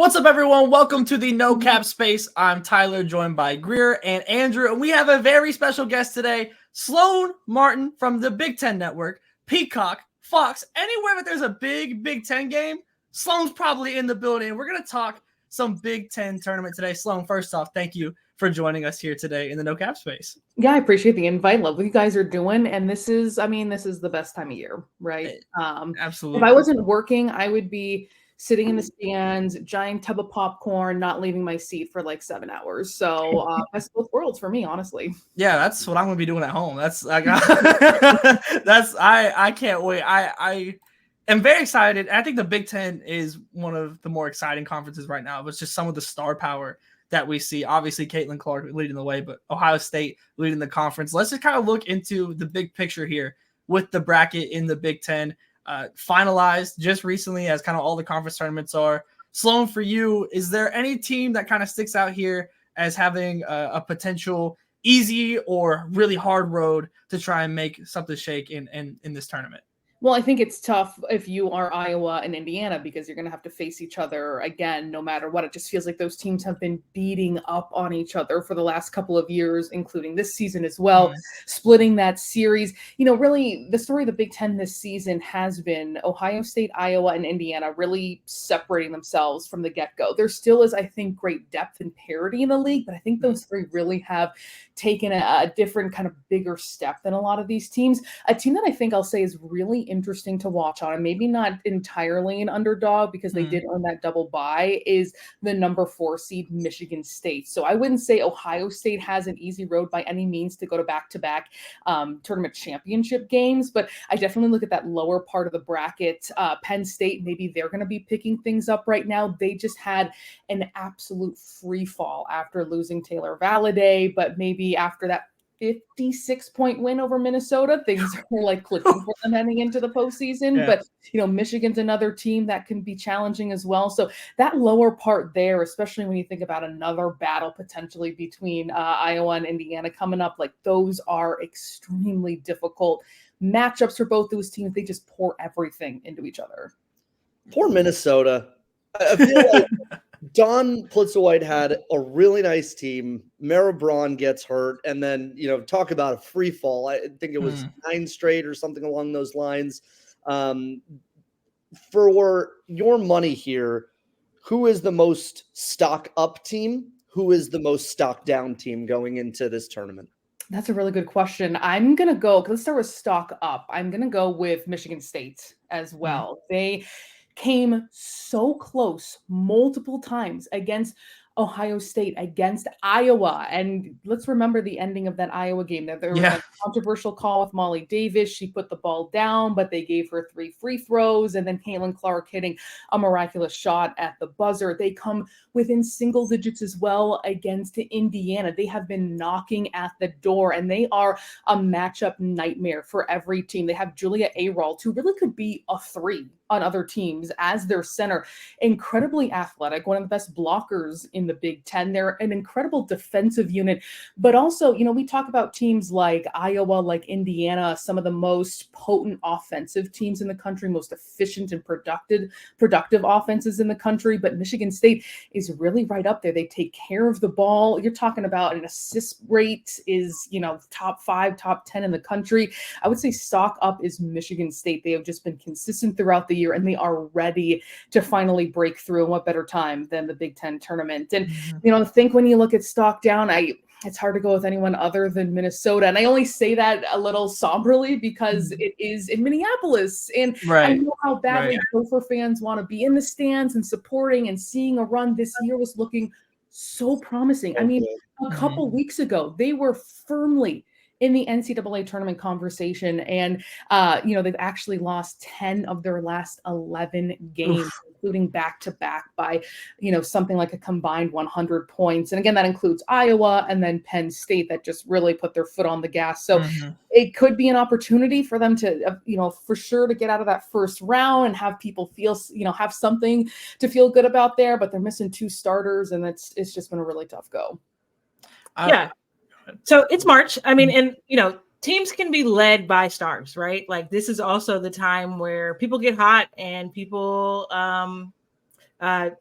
What's up, everyone? Welcome to the No Cap Space. I'm Tyler, joined by Greer and Andrew, and we have a very special guest today, Sloane Martin from the Big Ten Network, Peacock, Fox. Anywhere that there's a Big Ten game, Sloane's probably in the building. We're going to talk some Big Ten tournament today. Sloane, first off, thank you for joining us here today in the No Cap Space. Yeah, I appreciate the invite. Love what you guys are doing. And this is the best time of year, right? Absolutely. If I wasn't working, I would be sitting in the stands, giant tub of popcorn, not leaving my seat for like 7 hours. So best of both worlds for me, honestly. Yeah, that's what I'm gonna be doing at home. That's like I can't wait. I am very excited. I think the Big Ten is one of the more exciting conferences right now. It's just some of the star power that we see. Obviously, Caitlin Clark leading the way, but Ohio State leading the conference. Let's just kind of look into the big picture here with the bracket in the Big Ten. Finalized just recently, as kind of all the conference tournaments are. Sloane, for you, is there any team that kind of sticks out here as having a potential easy or really hard road to try and make something shake in this tournament? Well, I think it's tough if you are Iowa and Indiana because you're going to have to face each other again, no matter what. It just feels like those teams have been beating up on each other for the last couple of years, including this season as well, splitting that series. You know, really, the story of the Big Ten this season has been Ohio State, Iowa, and Indiana really separating themselves from the get-go. There still is, I think, great depth and parity in the league, but I think those three really have taken a different kind of bigger step than a lot of these teams. A team that I think I'll say is really interesting to watch on, and maybe not entirely an underdog because they did earn that double bye, is the number 4 seed Michigan State. So I wouldn't say Ohio State has an easy road by any means to go to back-to-back tournament championship games, but I definitely look at that lower part of the bracket. Penn State, maybe they're going to be picking things up right now. They just had an absolute free fall after losing Taylor Valladay, but maybe after that 56-point win over Minnesota, things are like clicking for them heading into the postseason. Yeah. But, you know, Michigan's another team that can be challenging as well. So that lower part there, especially when you think about another battle potentially between Iowa and Indiana coming up, like those are extremely difficult matchups for both those teams. They just pour everything into each other. Poor Minnesota. I feel like Don Plitzowite had a really nice team. Mara Braun gets hurt, and then, you know, talk about a free fall. I think it was 9 straight or something along those lines. For your money here, who is the most stock up team? Who is the most stock down team going into this tournament? That's a really good question. I'm going to go, let's start with stock up. I'm going to go with Michigan State as well. They came so close multiple times against Ohio State, against Iowa. And let's remember the ending of that Iowa game. There was a controversial call with Molly Davis. She put the ball down, but they gave her 3 free throws. And then Caitlin Clark hitting a miraculous shot at the buzzer. They come within single digits as well against Indiana. They have been knocking at the door, and they are a matchup nightmare for every team. They have Julia Ayrault, who really could be a 3 on other teams as their center. Incredibly athletic, one of the best blockers in the Big Ten. They're an incredible defensive unit, but also, you know, we talk about teams like Iowa, like Indiana, some of the most potent offensive teams in the country, most efficient and productive offenses in the country, but Michigan State is really right up there. They take care of the ball. You're talking about an assist rate is, you know, top 5, top 10 in the country. I would say stock up is Michigan State. They have just been consistent throughout the year, and they are ready to finally break through. And what better time than the Big Ten tournament? And, you know, I think when you look at stock down, it's hard to go with anyone other than Minnesota. And I only say that a little somberly because it is in Minneapolis. And I know how badly Gopher fans want to be in the stands and supporting and seeing a run. This year was looking so promising. I mean, a couple weeks ago, they were firmly in the NCAA tournament conversation. And, you know, they've actually lost 10 of their last 11 games, including back-to-back by, you know, something like a combined 100 points. And again, that includes Iowa and then Penn State that just really put their foot on the gas. So it could be an opportunity for them to, you know, for sure to get out of that first round and have people feel, you know, have something to feel good about there, but they're missing 2 starters, and it's just been a really tough go. Yeah. So it's March. I mean, and, you know, teams can be led by stars, right? Like, this is also the time where people get hot and people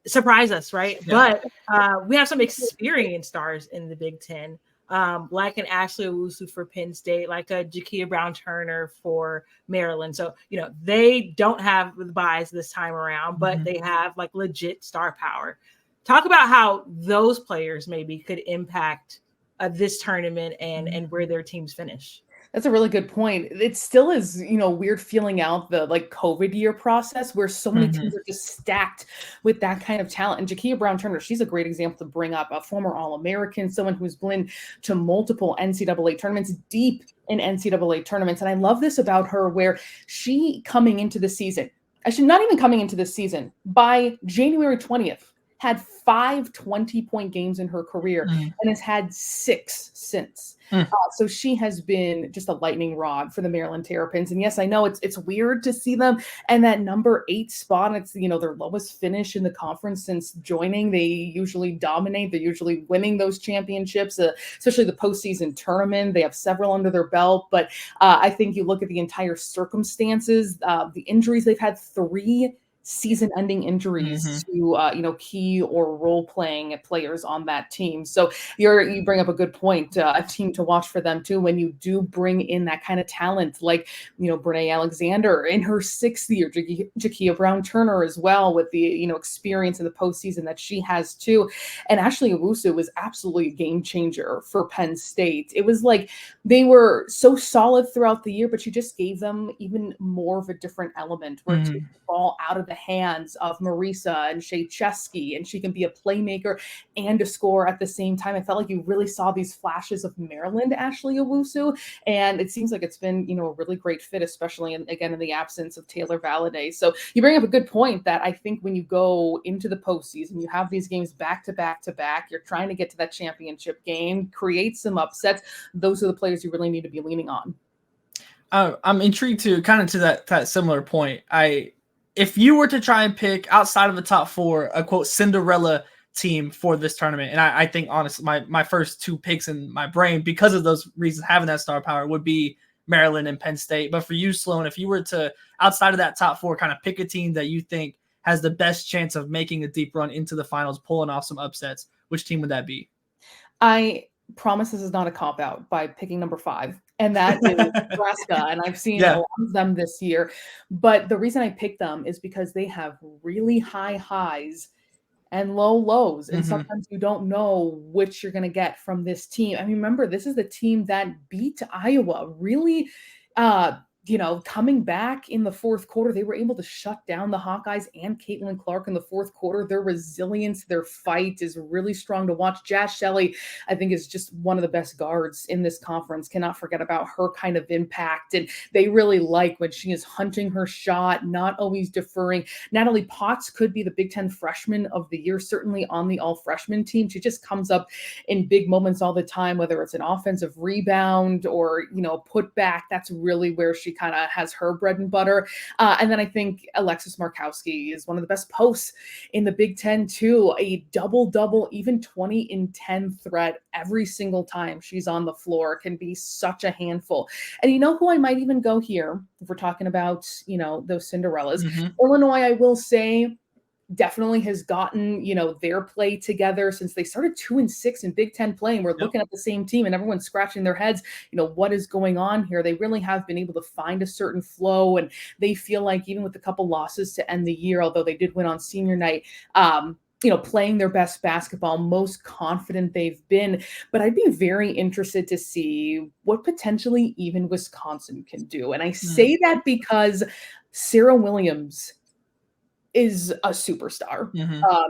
surprise us, right? Yeah. But we have some experienced stars in the Big Ten. Like an Ashley Owusu for Penn State, like a Jakia Brown-Turner for Maryland. So, they don't have the buys this time around, but they have like legit star power. Talk about how those players maybe could impact this tournament and where their teams finish. That's a really good point. It still is, weird feeling out the like COVID year process where so many teams are just stacked with that kind of talent. And Jakia Brown-Turner, she's a great example to bring up, a former All-American, someone who's been to multiple NCAA tournaments, deep in NCAA tournaments. And I love this about her where she coming into the season, actually not even coming into this season, by January 20th, had 5 20-point games in her career and has had 6 since. So she has been just a lightning rod for the Maryland Terrapins. And yes, I know it's weird to see them and that number 8 spot. It's, their lowest finish in the conference since joining. They usually dominate. They're usually winning those championships, especially the postseason tournament. They have several under their belt. But I think you look at the entire circumstances, the injuries, they've had 3 season-ending injuries to key or role-playing players on that team. So you bring up a good point, a team to watch for them too when you do bring in that kind of talent like Brene Alexander in her 6th year, Jakia Brown-Turner as well with the experience in the postseason that she has too. And Ashley Owusu was absolutely a game changer for Penn State. It was like they were so solid throughout the year, but you just gave them even more of a different element where it took the ball out of the hands of Marisa and Shea Chesky, and she can be a playmaker and a scorer at the same time. I felt like you really saw these flashes of Maryland Ashley Owusu, and it seems like it's been a really great fit, especially in the absence of Taylor Valladay. So you bring up a good point that I think when you go into the postseason, you have these games back to back to back, you're trying to get to that championship game, create some upsets. Those are the players you really need to be leaning on. I'm intrigued to kind of to that similar point. If you were to try and pick outside of the top 4, a quote Cinderella team for this tournament, and I think honestly my first 2 picks in my brain because of those reasons having that star power would be Maryland and Penn State. But for you, Sloane, if you were to outside of that top 4 kind of pick a team that you think has the best chance of making a deep run into the finals, pulling off some upsets, which team would that be? I promise this is not a cop-out by picking number 5, and that is Nebraska. And I've seen a lot of them this year. But the reason I picked them is because they have really high highs and low lows. And sometimes you don't know which you're going to get from this team. I mean, remember, this is the team that beat Iowa really coming back in the 4th quarter. They were able to shut down the Hawkeyes and Caitlin Clark in the 4th quarter. Their resilience, their fight is really strong to watch. Jazz Shelley, I think, is just one of the best guards in this conference. Cannot forget about her kind of impact. And they really like when she is hunting her shot, not always deferring. Natalie Potts could be the Big Ten freshman of the year, certainly on the all-freshman team. She just comes up in big moments all the time, whether it's an offensive rebound or, put back. That's really where she kind of has her bread and butter. And then I think Alexis Markowski is one of the best posts in the Big Ten too. A double-double, even 20 in 10 threat every single time she's on the floor can be such a handful. And you know who I might even go here if we're talking about, those Cinderellas. Illinois, I will say, definitely has gotten, their play together since they started 2-6 in Big Ten play. And we're looking at the same team and everyone's scratching their heads, what is going on here? They really have been able to find a certain flow. And they feel like even with a couple losses to end the year, although they did win on senior night, playing their best basketball, most confident they've been. But I'd be very interested to see what potentially even Wisconsin can do. And I say that because Sarah Williams is a superstar,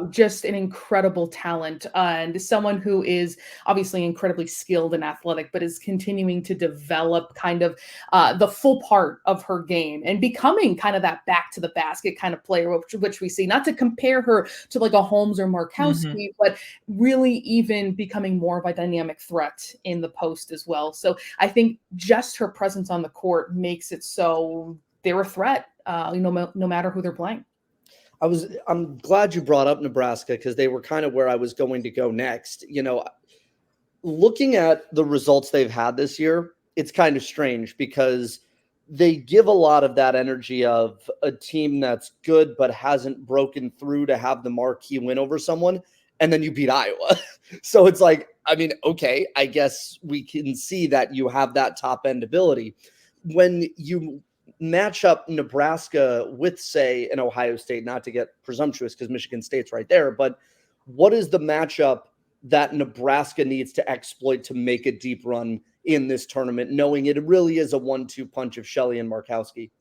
just an incredible talent, and someone who is obviously incredibly skilled and athletic, but is continuing to develop kind of the full part of her game and becoming kind of that back to the basket kind of player, which we see, not to compare her to like a Holmes or Markowski, but really even becoming more of a dynamic threat in the post as well. So I think just her presence on the court makes it so they're a threat, no matter who they're playing. I'm glad you brought up Nebraska because they were kind of where I was going to go next. Looking at the results they've had this year, it's kind of strange because they give a lot of that energy of a team that's good but hasn't broken through to have the marquee win over someone, and then you beat Iowa. So it's like, I mean, okay, I guess we can see that you have that top end ability. When you match up Nebraska with, say, an Ohio State, not to get presumptuous because Michigan State's right there, but what is the matchup that Nebraska needs to exploit to make a deep run in this tournament, knowing it really is a 1-2 punch of Shelley and Markowski?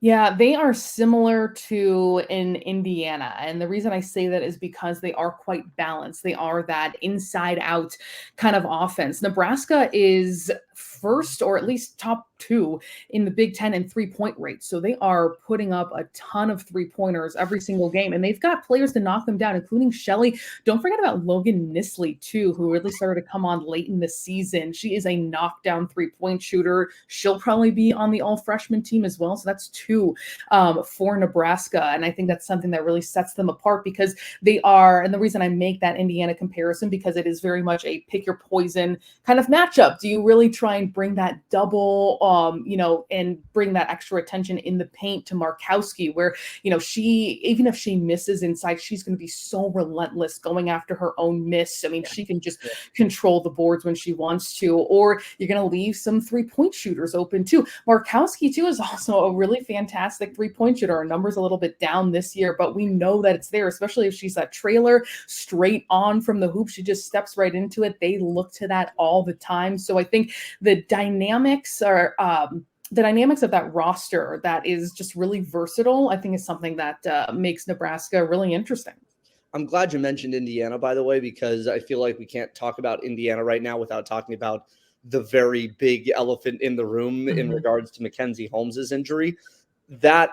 Yeah, they are similar to in Indiana. And the reason I say that is because they are quite balanced. They are that inside out kind of offense. Nebraska is first, or at least top 2 in the Big Ten in 3-point rate. So they are putting up a ton of 3-pointers every single game. And they've got players to knock them down, including Shelley. Don't forget about Logan Nisley, too, who really started to come on late in the season. She is a knockdown 3-point shooter. She'll probably be on the all-freshman team as well. So that's 2 for Nebraska. And I think that's something that really sets them apart because they are, and the reason I make that Indiana comparison, because it is very much a pick your poison kind of matchup. Do you really try and bring that double, and bring that extra attention in the paint to Markowski, where, she, even if she misses inside, she's going to be so relentless going after her own miss. I mean, she can just control the boards when she wants to, or you're going to leave some 3-point shooters open too. Markowski too is also a really fantastic 3-point shooter. Our number's a little bit down this year, but we know that it's there, especially if she's that trailer straight on from the hoop. She just steps right into it. They look to that all the time. So I think the dynamics of that roster that is just really versatile, I think is something that makes Nebraska really interesting. I'm glad you mentioned Indiana, by the way, because I feel like we can't talk about Indiana right now without talking about the very big elephant in the room in regards to Mackenzie Holmes's injury. That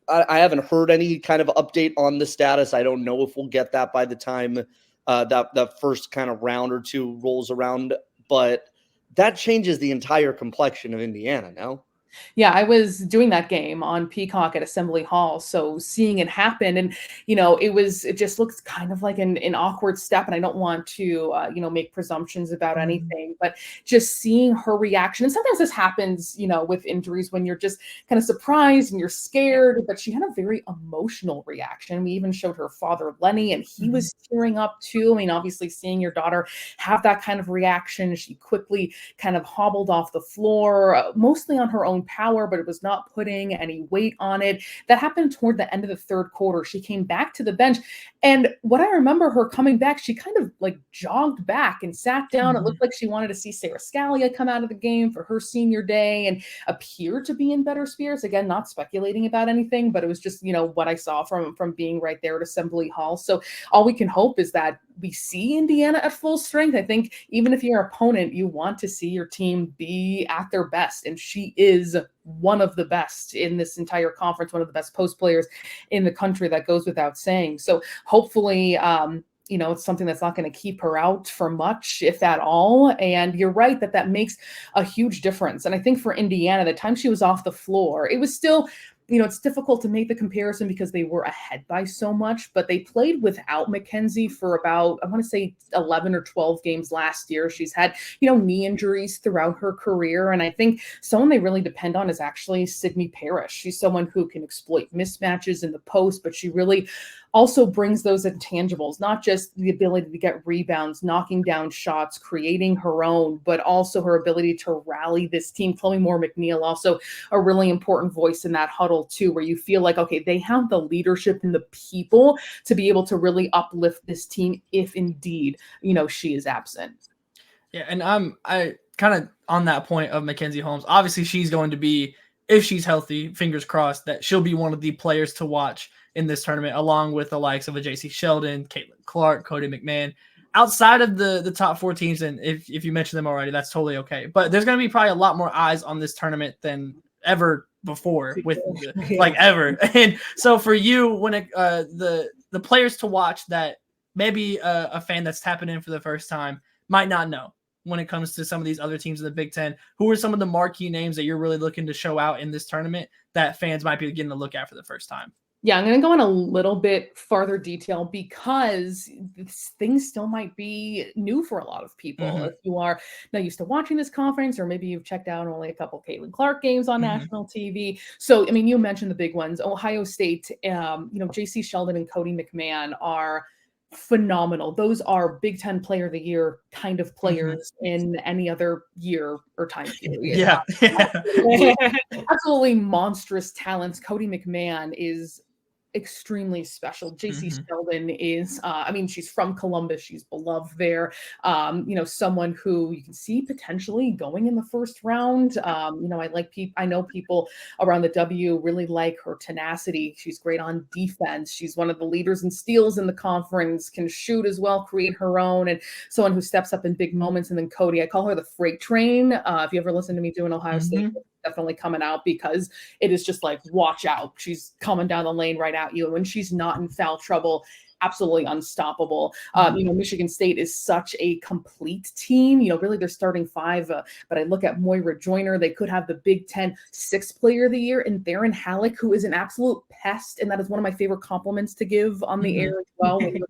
I haven't heard any kind of update on the status. I don't know if we'll get that by the time that first kind of round or 2 rolls around, but that changes the entire complexion of Indiana now. Yeah, I was doing that game on Peacock at Assembly Hall, so seeing it happen, and it just looks kind of like an awkward step, and I don't want to make presumptions about anything, but just seeing her reaction, and sometimes this happens, with injuries when you're just kind of surprised and you're scared, but she had a very emotional reaction. We even showed her father Lenny, and he was tearing up too. I mean, obviously seeing your daughter have that kind of reaction, she quickly kind of hobbled off the floor, mostly on her own power, but it was not putting any weight on it. That happened toward the end of the 3rd quarter. She came back to the bench, and what I remember her coming back, she kind of like jogged back and sat down. It looked like she wanted to see Sarah Scalia come out of the game for her senior day and appeared to be in better spirits. Again, not speculating about anything, but it was just, what I saw from being right there at Assembly Hall. So all we can hope is that we see Indiana at full strength. I think even if you're an opponent, you want to see your team be at their best. And she is one of the best in this entire conference, one of the best post players in the country. That goes without saying. So hopefully, it's something that's not going to keep her out for much, if at all. And you're right that makes a huge difference. And I think for Indiana, the time she was off the floor, it was still, it's difficult to make the comparison because they were ahead by so much, but they played without Mackenzie for about, I want to say 11 or 12 games last year. She's had, knee injuries throughout her career. And I think someone they really depend on is actually Sydney Parrish. She's someone who can exploit mismatches in the post, but she really also brings those intangibles, not just the ability to get rebounds, knocking down shots, creating her own, but also her ability to rally this team. Chloe Moore McNeil, also a really important voice in that huddle too, where you feel like, okay, they have the leadership and the people to be able to really uplift this team if indeed, she is absent. Yeah, and I kind of on that point of Mackenzie Holmes, obviously she's going to be, if she's healthy, fingers crossed, that she'll be one of the players to watch in this tournament, along with the likes of a J.C. Sheldon, Caitlin Clark, Cody McMahon. Outside of the top 4 teams, and if you mentioned them already, that's totally okay. But there's going to be probably a lot more eyes on this tournament than ever before, ever. And so for you, when the players to watch that maybe a fan that's tapping in for the first time might not know when it comes to some of these other teams in the Big Ten, who are some of the marquee names that you're really looking to show out in this tournament that fans might be getting to look at for the first time? Yeah, I'm going to go in a little bit farther detail because things still might be new for a lot of people. If you are not used to watching this conference, or maybe you've checked out only a couple Caitlin Clark games on national TV. So, I mean, you mentioned the big ones. Ohio State, JC Sheldon and Cody McMahon are phenomenal. Those are Big Ten Player of the Year kind of players in any other year or time period. Yeah. Absolutely monstrous talents. Cody McMahon is extremely special. JC Sheldon is, she's from Columbus. She's beloved there. Someone who you can see potentially going in the first round. I know people around the W really like her tenacity. She's great on defense. She's one of the leaders in steals in the conference, can shoot as well, create her own, and someone who steps up in big moments. And then Cody, I call her the freight train. If you ever listen to me doing Ohio State, definitely coming out, because it is just like, watch out. She's coming down the lane right at you. And when she's not in foul trouble, absolutely unstoppable. Michigan State is such a complete team. Really their starting five. But I look at Moira Joyner. They could have the Big Ten sixth player of the year in Theron Halleck, who is an absolute pest. And that is one of my favorite compliments to give on the air as well, when you're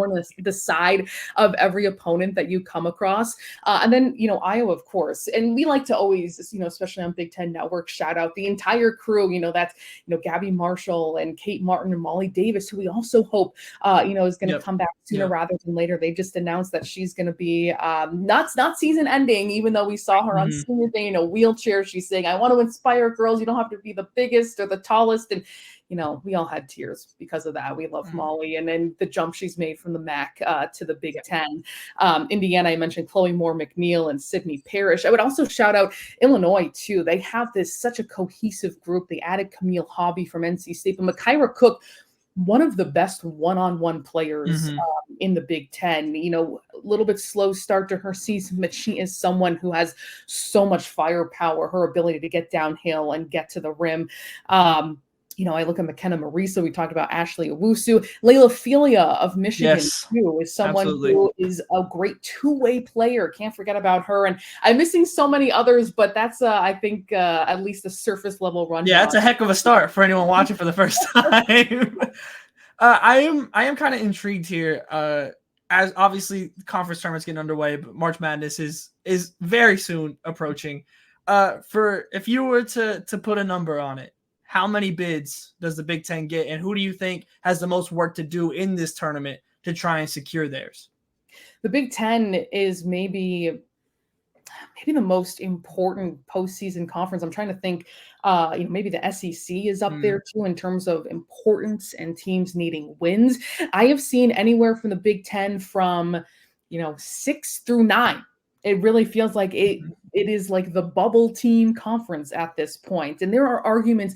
on the side of every opponent that you come across. And then, Iowa, of course. And we like to always, especially on Big Ten Network, shout out the entire crew. That's, Gabby Marshall and Kate Martin and Molly Davis, who we also hope is going to come back sooner rather than later. They just announced that she's going to be not season ending, even though we saw her on senior day in a wheelchair. She's saying, I want to inspire girls. You don't have to be the biggest or the tallest. And we all had tears because of that. We love Molly, and then the jump she's made from the MAC to the Big Ten. Indiana, I mentioned Chloe Moore McNeil and Sydney Parrish. I would also shout out Illinois too. They have such a cohesive group. They added Camille Hobby from NC State, but Makaira Cook, one of the best one-on-one players in the Big Ten. A little bit slow start to her season, but she is someone who has so much firepower, her ability to get downhill and get to the rim. I look at McKenna Marisa. We talked about Ashley Owusu. Layla Filia of Michigan, too, is someone who is a great two-way player. Can't forget about her. And I'm missing so many others, but that's, I think, at least a surface-level rundown. Yeah, that's a heck of a start for anyone watching for the first time. I am kind of intrigued here. As obviously the conference tournament's getting underway, but March Madness is very soon approaching. If you were to put a number on it, how many bids does the Big Ten get, and who do you think has the most work to do in this tournament to try and secure theirs? The Big Ten is maybe the most important postseason conference. I'm trying to think, maybe the SEC is up there too in terms of importance and teams needing wins. I have seen anywhere from the Big Ten from, 6 through 9. It really feels like it is like the bubble team conference at this point. And there are arguments,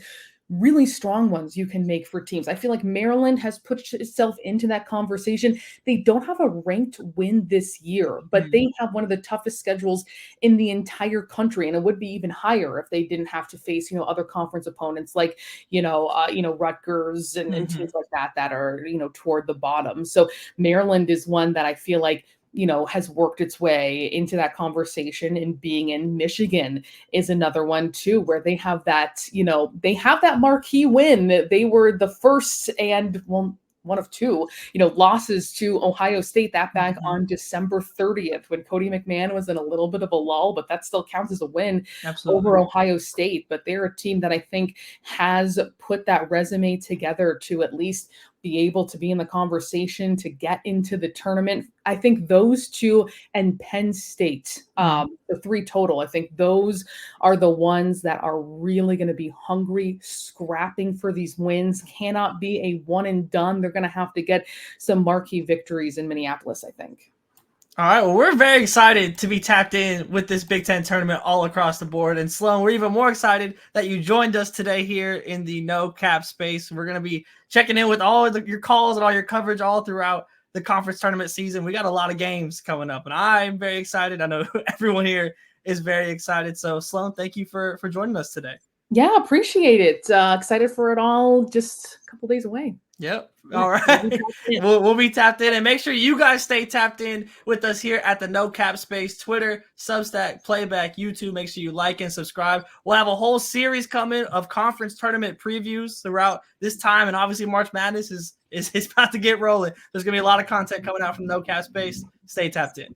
really strong ones, you can make for teams. I feel like Maryland has put itself into that conversation. They don't have a ranked win this year, but they have one of the toughest schedules in the entire country. And it would be even higher if they didn't have to face, other conference opponents like, Rutgers and teams like that are, toward the bottom. So Maryland is one that I feel like, has worked its way into that conversation, and being in Michigan is another one too, where they have that, marquee win. They were the first and one of two, losses to Ohio State that back on December 30th, when Cody McMahon was in a little bit of a lull, but that still counts as a win over Ohio State. But they're a team that I think has put that resume together to at least be able to be in the conversation to get into the tournament. I think those two and Penn State, the 3 total, I think those are the ones that are really going to be hungry, scrapping for these wins. Cannot be a one and done. They're going to have to get some marquee victories in Minneapolis, I think. All right, well, we're very excited to be tapped in with this Big Ten tournament all across the board. And Sloane, we're even more excited that you joined us today here in the No Cap space. We're going to be checking in with all of your calls and all your coverage all throughout the conference tournament season. We got a lot of games coming up, and I'm very excited. I know everyone here is very excited. So, Sloane, thank you for joining us today. Yeah, appreciate it. Excited for it all. Just a couple days away. Yep. All right. We'll be tapped in, and make sure you guys stay tapped in with us here at the No Cap Space, Twitter, Substack, Playback, YouTube. Make sure you like and subscribe. We'll have a whole series coming of conference tournament previews throughout this time, and obviously March Madness is about to get rolling. There's gonna be a lot of content coming out from No Cap Space. Stay tapped in.